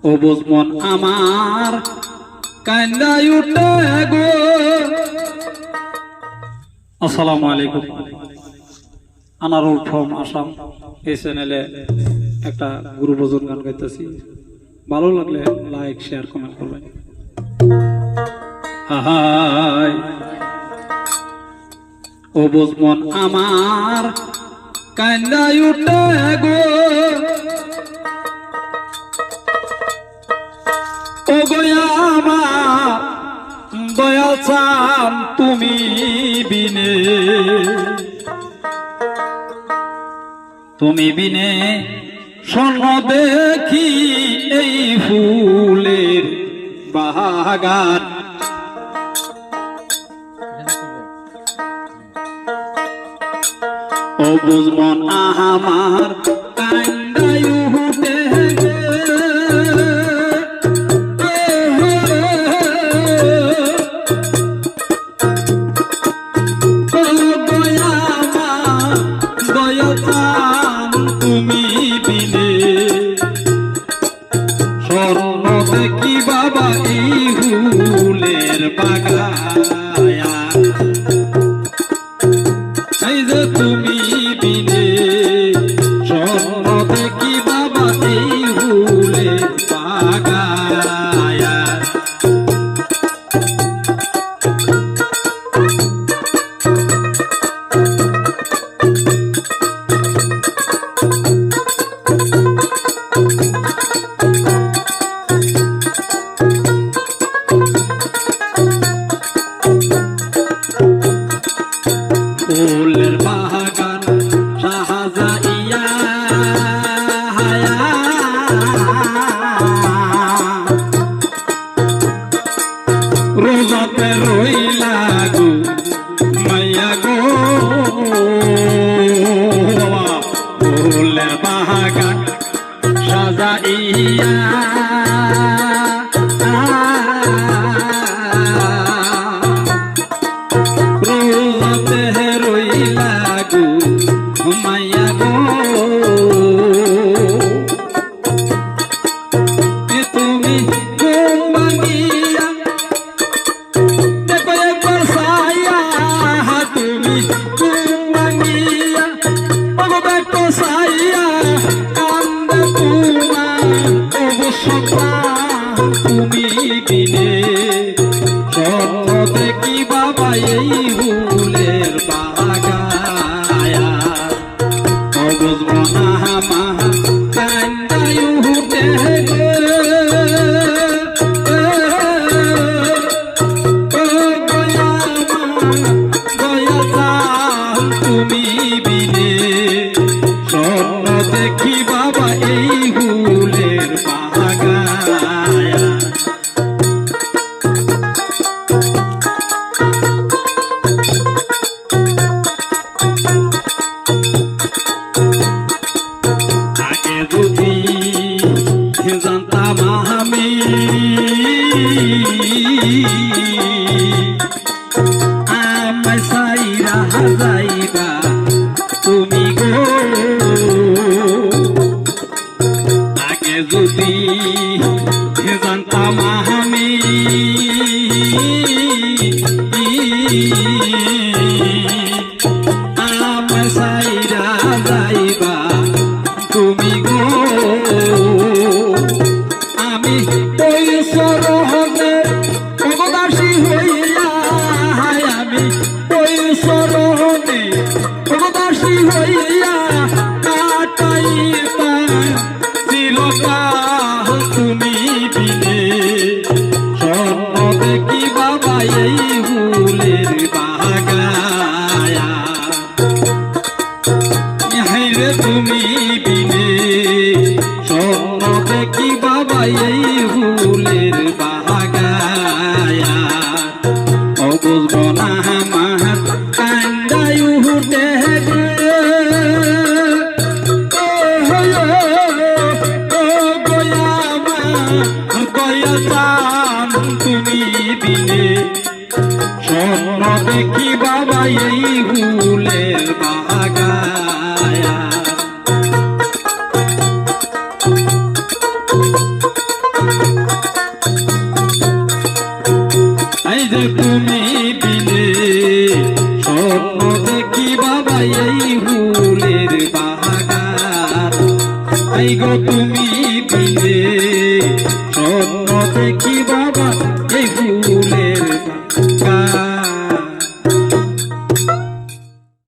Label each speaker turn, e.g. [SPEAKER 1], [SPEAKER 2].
[SPEAKER 1] ও বুঝমন আমার কান্দাই উঠে গো। আসসালামু আলাইকুম। আনারুল ফ্রম আসাম। এই চ্যানেলে একটা গুরু ভজন গান গাইতেছি। ভালো লাগলে লাইক শেয়ার কমেন্ট করবেন। হাই ও বুঝমন আমার কান্দাই উঠে গো। ও গয়া আমার দয়াল চান তুমি বিনে, তুমি বিনে স্বর্ণ দেখি এই ফুলের বাগান। ও বুঝমন আমার কান্দাই উঠে তুমি বিনে স্বর্ণ দেখি বাবা এই ফুলের বাগান। এই যে তুমি বিনে স্বর্ণ দেখি বাবা এই ফুলের বাগান। ফুলের বাগান সাজাইয়া রোজাতে রইলা গো মাইয়া গো। ফুলের বাগান সাজাইয়া মাইয়া গো। তুমি ঘুম ভাঙিয়া দেখো একবার সাইয়া, তুমি ঘুম ভাঙিয়া দেখো সাইয়া কান্দে তোমার অবশ্যতা তুমি বিনে স্বপ্ন দেখি বাবা এই ফুলের বাগান। তুমি বিনে স্বপ্ন দেখি বাবা এই ফুলের বাগান। আগে যদি জানতাম আমি আমায় সাইরা যাইবা তুমি গো। আগে যদি জানতাম আমি আমায় সাইরা যাইবা তুমি গো। আমি ওই সরহদের ভগদাসী হইয়া, আমি ওই সরহদে ভগদাসী হইয়া কাটাইবা চিরকাল তুমি বিনে স্বর্ণ দেখি বাবা এই ফুলের বাগান। হাইরে তুমি বিনে স্বর্ণ দেখি বাবা এই ফুলের বাগান। ও বুঝবো না আমার কান্দাই উঠে গয়া চান তুমি বিনে স্বপ্ন দেখি বাবা এই ফুলের বাগান। যে তুমি বিনে স্বপ্ন দেখি বাবা এই ফুলের বাগান। আই গো তুমি বিনে স্বপ্ন দেখি বাবা